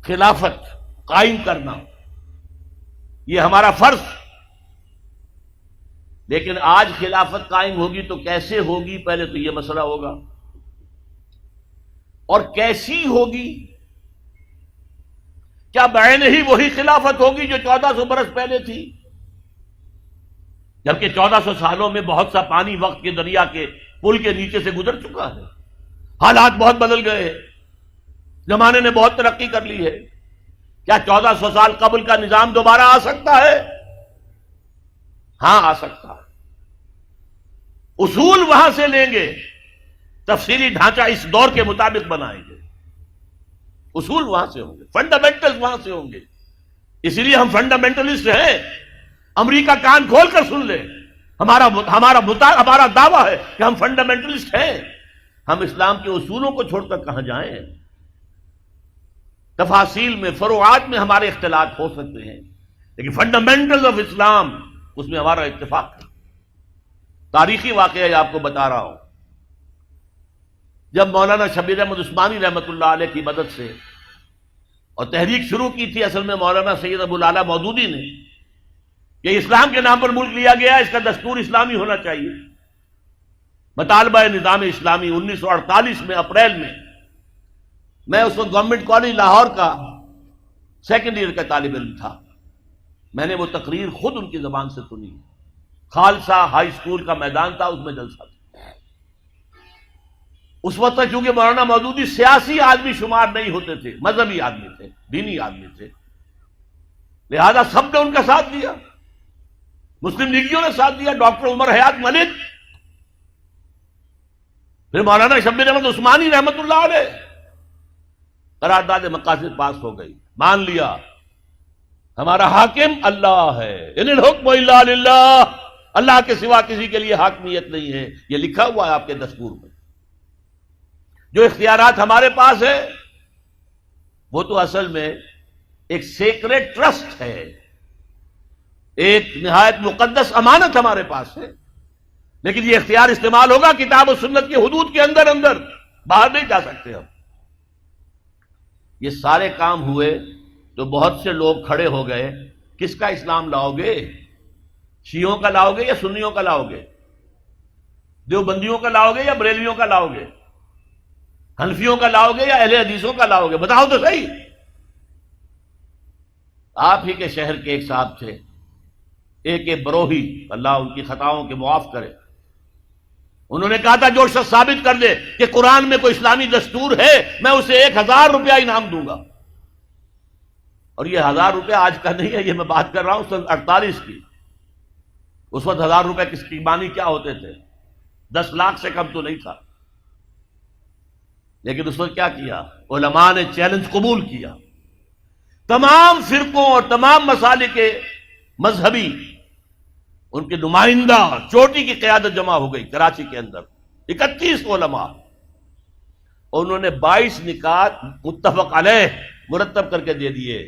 خلافت قائم کرنا یہ ہمارا فرض. لیکن آج خلافت قائم ہوگی تو کیسے ہوگی؟ پہلے تو یہ مسئلہ ہوگا. اور کیسی ہوگی؟ کیا بعین ہی وہی خلافت ہوگی جو 1400 برس پہلے تھی؟ جبکہ 1400 سالوں میں بہت سا پانی وقت کے دریا کے پل کے نیچے سے گزر چکا ہے. حالات بہت بدل گئے ہیں، زمانے نے بہت ترقی کر لی ہے. کیا 1400 سال قبل کا نظام دوبارہ آ سکتا ہے؟ ہاں آ سکتا ہے. اصول وہاں سے لیں گے، تفصیلی ڈھانچہ اس دور کے مطابق بنائیں گے. اصول وہاں سے ہوں گے، فنڈامنٹل وہاں سے ہوں گے. اس لیے ہم فنڈامنٹلسٹ ہیں. امریکہ کان کھول کر سن لے، ہمارا دعویٰ ہے کہ ہم فنڈامنٹلسٹ ہیں. ہم اسلام کے اصولوں کو چھوڑ کر کہاں جائیں؟ تفاصیل میں، فروعات میں ہمارے اختلاف ہو سکتے ہیں، لیکن فنڈامنٹل آف اسلام اس میں ہمارا اتفاق ہے. تاریخی واقعہ آپ کو بتا رہا ہوں. جب مولانا شبیر احمد عثمانی رحمۃ اللہ علیہ کی مدد سے اور تحریک شروع کی تھی اصل میں مولانا سید ابو العلا مودودی نے کہ اسلام کے نام پر ملک لیا گیا، اس کا دستور اسلامی ہونا چاہیے. مطالبہ نظام اسلامی 1948 میں اپریل میں اس وقت گورنمنٹ کالج لاہور کا سیکنڈ ایئر کا طالب علم تھا. میں نے وہ تقریر خود ان کی زبان سے سنی. خالصہ ہائی اسکول کا میدان تھا، اس میں جلسہ تھا. اس وقت تک چونکہ مولانا مودودی سیاسی آدمی شمار نہیں ہوتے تھے، مذہبی آدمی تھے، دینی آدمی تھے، لہذا سب نے ان کا ساتھ دیا. مسلم لیگیوں نے ساتھ دیا، ڈاکٹر عمر حیات ملک، پھر مولانا شبیر احمد عثمانی رحمۃ اللہ علیہ. قرارداد مقاصد پاس ہو گئی، مان لیا ہمارا حاکم اللہ ہے. ان الحکم الا للہ، اللہ کے سوا کسی کے لیے حاکمیت نہیں ہے. یہ لکھا ہوا ہے آپ کے دستور میں. جو اختیارات ہمارے پاس ہے وہ تو اصل میں ایک سیکریٹ ٹرسٹ ہے، ایک نہایت مقدس امانت ہمارے پاس ہے. لیکن یہ اختیار استعمال ہوگا کتاب و سنت کی حدود کے اندر، باہر نہیں جا سکتے ہم. یہ سارے کام ہوئے تو بہت سے لوگ کھڑے ہو گئے، کس کا اسلام لاؤ گے؟ شیعوں کا لاؤ گے یا سنیوں کا لاؤ گے؟ دیوبندیوں کا لاؤ گے یا بریلویوں کا لاؤ گے؟ حنفیوں کا لاؤ گے یا اہل حدیثوں کا لاؤ گے؟ بتاؤ تو صحیح. آپ ہی کے شہر کے ایک صاحب تھے، ایک بروہی، اللہ ان کی خطاؤں کے معاف کرے. انہوں نے کہا تھا جو شخص ثابت کر دے کہ قرآن میں کوئی اسلامی دستور ہے میں اسے 1000 روپیہ انعام دوں گا. اور یہ 1000 روپیہ آج کا نہیں ہے، یہ میں بات کر رہا ہوں سن 48 کی. اس وقت 1000 روپے کس کی معنی کیا ہوتے تھے؟ 10 لاکھ سے کم تو نہیں تھا. لیکن اس وقت کیا کیا؟ علماء نے چیلنج قبول کیا. تمام فرقوں اور تمام مسالک کے مذہبی ان کے نمائندہ چوٹی کی قیادت جمع ہو گئی کراچی کے اندر، 31 علماء، اور انہوں نے 22 نکات متفق علیہ مرتب کر کے دے دیے.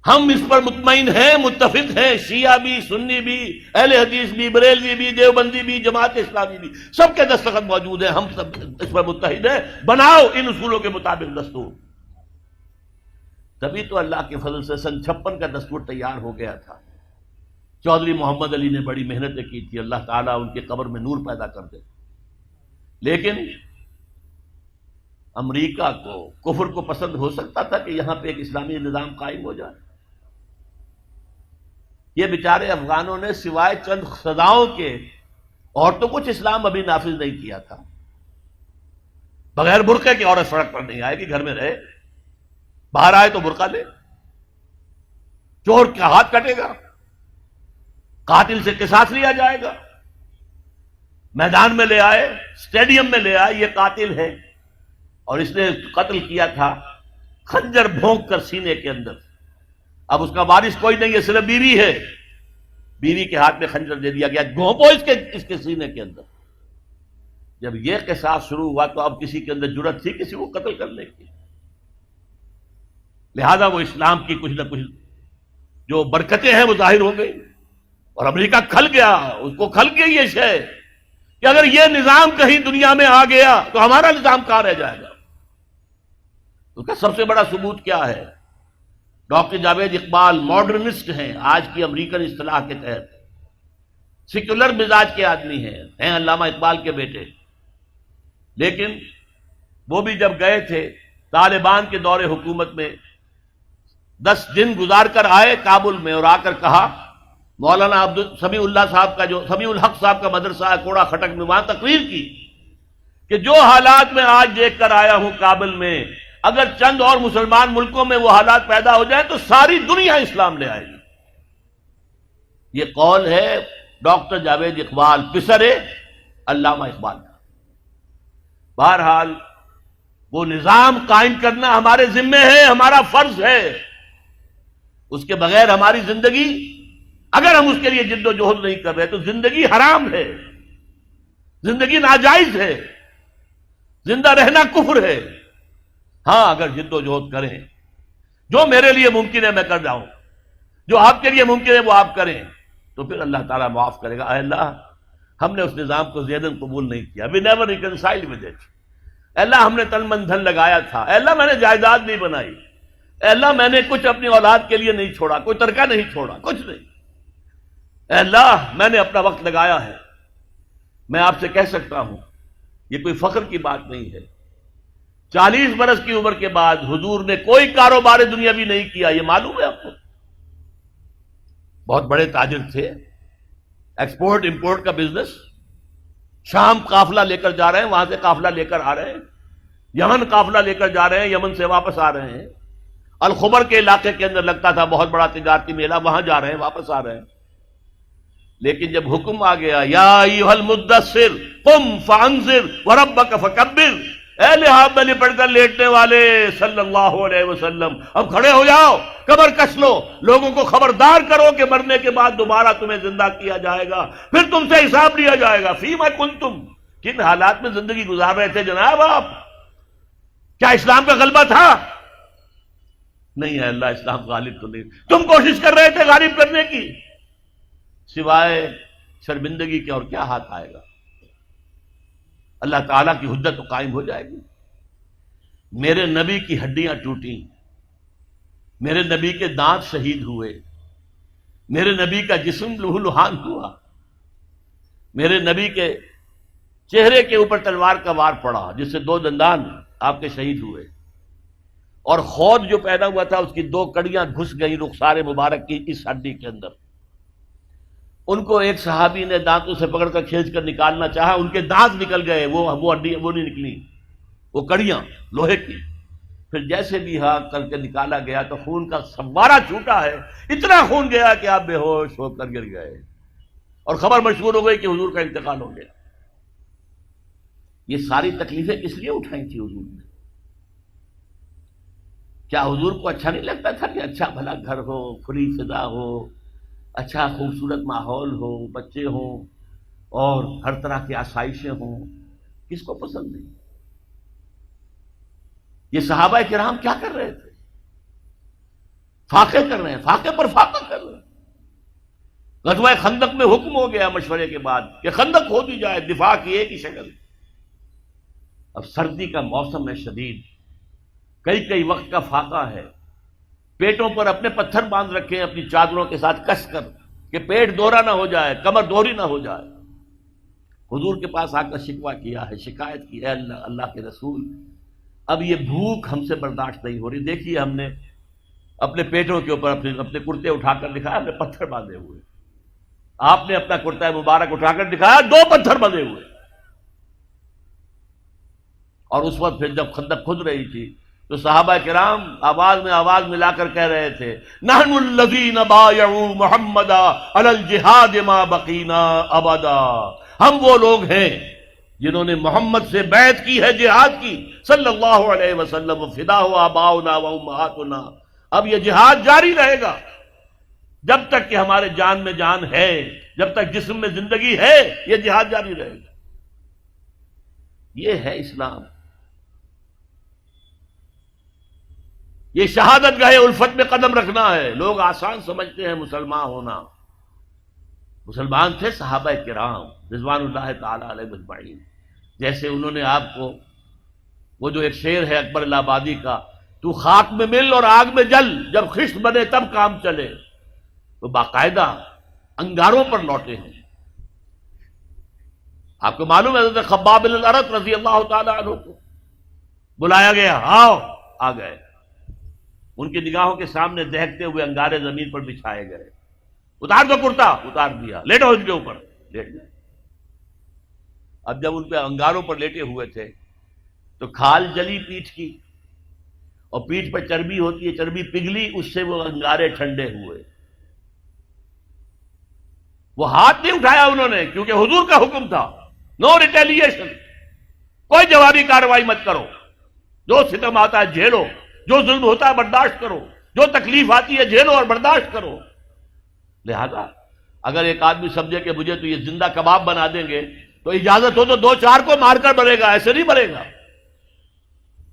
ہم اس پر مطمئن ہیں، متفق ہیں، شیعہ بھی، سنی بھی، اہل حدیث بھی، بریلوی بھی، دیوبندی بھی، جماعت اسلامی بھی، سب کے دستخط موجود ہیں، ہم سب اس پر متحد ہیں. بناؤ ان اصولوں کے مطابق دستور. تبھی تو اللہ کے فضل سے سن 56 کا دستور تیار ہو گیا تھا. چودھری محمد علی نے بڑی محنتیں کی تھی، اللہ تعالیٰ ان کے قبر میں نور پیدا کر دے. لیکن امریکہ کو، کفر کو پسند ہو سکتا تھا کہ یہاں پہ ایک اسلامی نظام قائم ہو جائے. یہ بیچارے افغانوں نے سوائے چند سزاؤں کے اور تو کچھ اسلام ابھی نافذ نہیں کیا تھا. بغیر برقعے کی عورت سڑک پر نہیں آئے گی، گھر میں رہے. باہر آئے تو برقع لے. چور کا ہاتھ کٹے گا، قاتل سے قصاص لیا جائے گا. میدان میں لے آئے، اسٹیڈیم میں لے آئے، یہ قاتل ہے اور اس نے قتل کیا تھا خنجر بھونک کر سینے کے اندر. اب اس کا وارث کوئی نہیں ہے، صرف بیوی ہے. بیوی کے ہاتھ میں خنجر دے دیا گیا، گھونپو اس کے سینے کے اندر. جب یہ قصاص شروع ہوا تو اب کسی کے اندر جرأت تھی کسی کو قتل کرنے کی. لہذا وہ اسلام کی کچھ نہ کچھ جو برکتیں ہیں وہ ظاہر ہو گئی اور امریکہ کھل گیا. اس کو کھل گئی یہ شے کہ اگر یہ نظام کہیں دنیا میں آ گیا تو ہمارا نظام کہاں رہ جائے گا. اس کا سب سے بڑا ثبوت کیا ہے؟ ڈاکٹر جاوید اقبال ماڈرنسٹ ہیں آج کی امریکن اصطلاح کے تحت، سیکولر مزاج کے آدمی ہیں علامہ اقبال کے بیٹے، لیکن وہ بھی جب گئے تھے طالبان کے دور حکومت میں 10 دن گزار کر آئے کابل میں، اور آ کر کہا مولانا سمیع اللہ صاحب کا جو سمیع الحق صاحب کا مدرسہ ہے کوڑا خٹک میں، وہاں تقریر کی کہ جو حالات میں آج دیکھ کر آیا ہوں کابل میں، اگر چند اور مسلمان ملکوں میں وہ حالات پیدا ہو جائیں تو ساری دنیا اسلام لے آئے گی۔ یہ قول ہے ڈاکٹر جاوید اقبال پسر علامہ اقبال کا۔ بہرحال وہ نظام قائم کرنا ہمارے ذمے ہے، ہمارا فرض ہے، اس کے بغیر ہماری زندگی، اگر ہم اس کے لیے جد و جہد نہیں کر رہے تو زندگی حرام ہے، زندگی ناجائز ہے، زندہ رہنا کفر ہے۔ ہاں اگر جد و جہد کریں، جو میرے لیے ممکن ہے میں کر جاؤں، جو آپ کے لیے ممکن ہے وہ آپ کریں، تو پھر اللہ تعالیٰ معاف کرے گا۔ اے اللہ ہم نے اس نظام کو زیدن قبول نہیں کیا، we never reconciled with it۔ اے اللہ ہم نے تن من دھن لگایا تھا، اے اللہ میں نے جائیداد نہیں بنائی، اے اللہ میں نے کچھ اپنی اولاد کے لیے نہیں چھوڑا، کوئی ترکہ نہیں چھوڑا، کچھ نہیں، اے اللہ میں نے اپنا وقت لگایا ہے۔ میں آپ سے کہہ سکتا ہوں یہ کوئی فخر کی بات نہیں ہے، 40 برس کی عمر کے بعد حضور نے کوئی کاروبار دنیاوی نہیں کیا، یہ معلوم ہے آپ کو؟ بہت بڑے تاجر تھے، ایکسپورٹ امپورٹ کا بزنس، شام قافلہ لے کر جا رہے ہیں، وہاں سے قافلہ لے کر آ رہے ہیں، یمن قافلہ لے کر جا رہے ہیں، یمن سے واپس آ رہے ہیں، الخبر کے علاقے کے اندر لگتا تھا بہت بڑا تجارتی میلہ، وہاں جا رہے ہیں، واپس آ رہے ہیں۔ لیکن جب حکم آ گیا یا ایھا المدثر قم فانذر وربک فکبر، اے لحاف میں لپٹ کر لیٹنے والے صلی اللہ علیہ وسلم اب کھڑے ہو جاؤ، کمر کس لو، لوگوں کو خبردار کرو کہ مرنے کے بعد دوبارہ تمہیں زندہ کیا جائے گا، پھر تم سے حساب لیا جائے گا۔ فیما کنتم، کن حالات میں زندگی گزار رہے تھے جناب آپ؟ کیا اسلام کا غلبہ تھا؟ نہیں ہے اللہ، اسلام غالب تو نہیں، تم کوشش کر رہے تھے غالب کرنے کی، سوائے شرمندگی کے اور کیا ہاتھ آئے گا؟ اللہ تعالیٰ کی حجت تو قائم ہو جائے گی۔ میرے نبی کی ہڈیاں ٹوٹیں، میرے نبی کے دانت شہید ہوئے، میرے نبی کا جسم لہو لہان ہوا، میرے نبی کے چہرے کے اوپر تلوار کا وار پڑا جس سے 2 دندان آپ کے شہید ہوئے، اور خود جو پیدا ہوا تھا اس کی 2 کڑیاں گھس گئی رخسار مبارک کی اس ہڈی کے اندر۔ ان کو ایک صحابی نے دانتوں سے پکڑ کر کھینچ کر نکالنا چاہا، ان کے دانت نکل گئے، وہ ہڈی وہ نہیں نکلی، وہ کڑیاں لوہے کی۔ پھر جیسے بھی ہاں کر کے نکالا گیا تو خون کا فوارہ چھوٹا ہے، اتنا خون گیا کہ آپ بے ہوش ہو کر گر گئے، اور خبر مشہور ہو گئی کہ حضور کا انتقال ہو گیا۔ یہ ساری تکلیفیں کس لیے اٹھائی تھی حضور نے؟ کیا حضور کو اچھا نہیں لگتا تھا کہ اچھا بھلا گھر ہو، کھلی فضا ہو، اچھا خوبصورت ماحول ہو، بچے ہوں اور ہر طرح کی آسائشیں ہوں؟ کس کو پسند نہیں؟ یہ صحابہ کرام کیا کر رہے تھے؟ فاقے کر رہے ہیں، فاقے پر فاقہ کر رہے ہیں۔ غزوہ خندق میں حکم ہو گیا مشورے کے بعد کہ خندق کھودی جائے، دفاع کی ایک ہی شکل۔ اب سردی کا موسم ہے شدید، کئی وقت کا فاقہ ہے، پیٹوں پر اپنے پتھر باندھ رکھے ہیں اپنی چادروں کے ساتھ کس کر کہ پیٹ دوہرا نہ ہو جائے، کمر دوہری نہ ہو جائے۔ حضور کے پاس آ کر شکوہ کیا ہے، شکایت کی، اے اللہ اللہ کے رسول اب یہ بھوک ہم سے برداشت نہیں ہو رہی، دیکھیے ہم نے اپنے پیٹوں کے اوپر اپنے کرتے اٹھا کر دکھایا، ہم نے پتھر باندھے ہوئے، آپ نے اپنا کرتا مبارک اٹھا کر دکھایا، 2 پتھر بندھے ہوئے۔ اور اس وقت پھر جب خندق کھد رہی تھی تو صحابہ کرام آواز میں آواز ملا کر کہہ رہے تھے نحن الذین بایعوا محمدا علی الجہاد ما بقینا ابدا، ہم وہ لوگ ہیں جنہوں نے محمد سے بیعت کی ہے جہاد کی صلی اللہ علیہ وسلم، فدا ہو آباؤنا و امہاتنا، اب یہ جہاد جاری رہے گا جب تک کہ ہمارے جان میں جان ہے، جب تک جسم میں زندگی ہے یہ جہاد جاری رہے گا۔ یہ ہے اسلام، یہ شہادت گاہ الفت میں قدم رکھنا ہے۔ لوگ آسان سمجھتے ہیں مسلمان ہونا، مسلمان تھے صحابہ کرام رضوان اللہ تعالی علیہ اجمعین، جیسے انہوں نے آپ کو وہ جو ایک شعر ہے اکبر الہ آبادی کا تو خاک میں مل اور آگ میں جل، جب خشت بنے تب کام چلے. وہ باقاعدہ انگاروں پر لوٹے ہیں. آپ کو معلوم ہے حضرت خباب بن الارت رضی اللہ تعالی عنہ کو بلایا گیا، آؤ، آ گئے. ان کی نگاہوں کے سامنے دہکتے ہوئے انگارے زمین پر بچھائے گئے. اتار دو کرتا، اتار دیا. لیٹو ان کے اوپر، لیٹ گئے. اب جب ان پہ انگاروں پر لیٹے ہوئے تھے تو کھال جلی پیٹھ کی، اور پیٹھ پر چربی ہوتی ہے، چربی پگھلی، اس سے وہ انگارے ٹھنڈے ہوئے. وہ ہاتھ نہیں اٹھایا انہوں نے، کیونکہ حضور کا حکم تھا، نو ریٹیلیشن، کوئی جوابی کارروائی مت کرو. جو ستم آتا ہے جھیلو، جو ظلم ہوتا ہے برداشت کرو، جو تکلیف آتی ہے جھیلو اور برداشت کرو. لہذا اگر ایک آدمی سمجھے کہ مجھے تو یہ زندہ کباب بنا دیں گے تو اجازت ہو تو 2-4 کو مار کر مرے گا، ایسے نہیں مرے گا.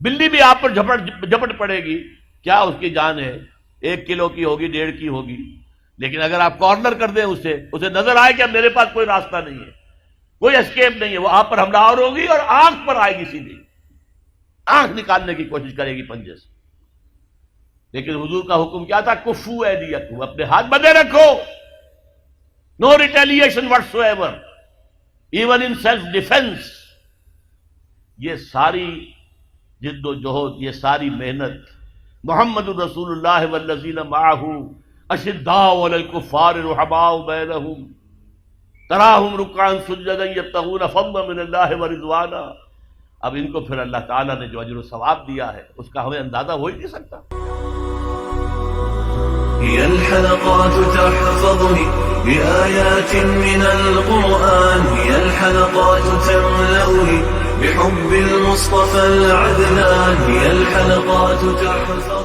بلی بھی آپ پر جھپٹ پڑے گی، کیا اس کی جان ہے؟ 1 کلو کی ہوگی، 1.5 کی ہوگی. لیکن اگر آپ کارنر کر دیں اسے نظر آئے کہ اب میرے پاس کوئی راستہ نہیں ہے، کوئی اسکیپ نہیں ہے، وہ آپ پر حملہ آور ہوگی اور آنکھ پر آئے گی، سیدھی آنکھ نکالنے کی کوشش کرے گی پنجے سے. لیکن حضور کا حکم کیا تھا؟ کفو ایدیکم، اپنے ہاتھ بندھے رکھو. No retaliation whatsoever, even in self defence. یہ ساری جد و جہد، یہ ساری محنت محمد رسول اللہ والذین معہ اشداء علی الکفار رحماء بینہم تراہم رکعا سجدا یبتغون فضلا من اللہ ورضوانا. اب ان کو پھر اللہ تعالیٰ نے جو اجر و ثواب دیا ہے اس کا ہمیں اندازہ ہو ہی نہیں سکتا. هي الحلقات تحفظني بآيات من القرآن، هي الحلقات تملأني بحب المصطفى العدنان، هي الحلقات تحفظني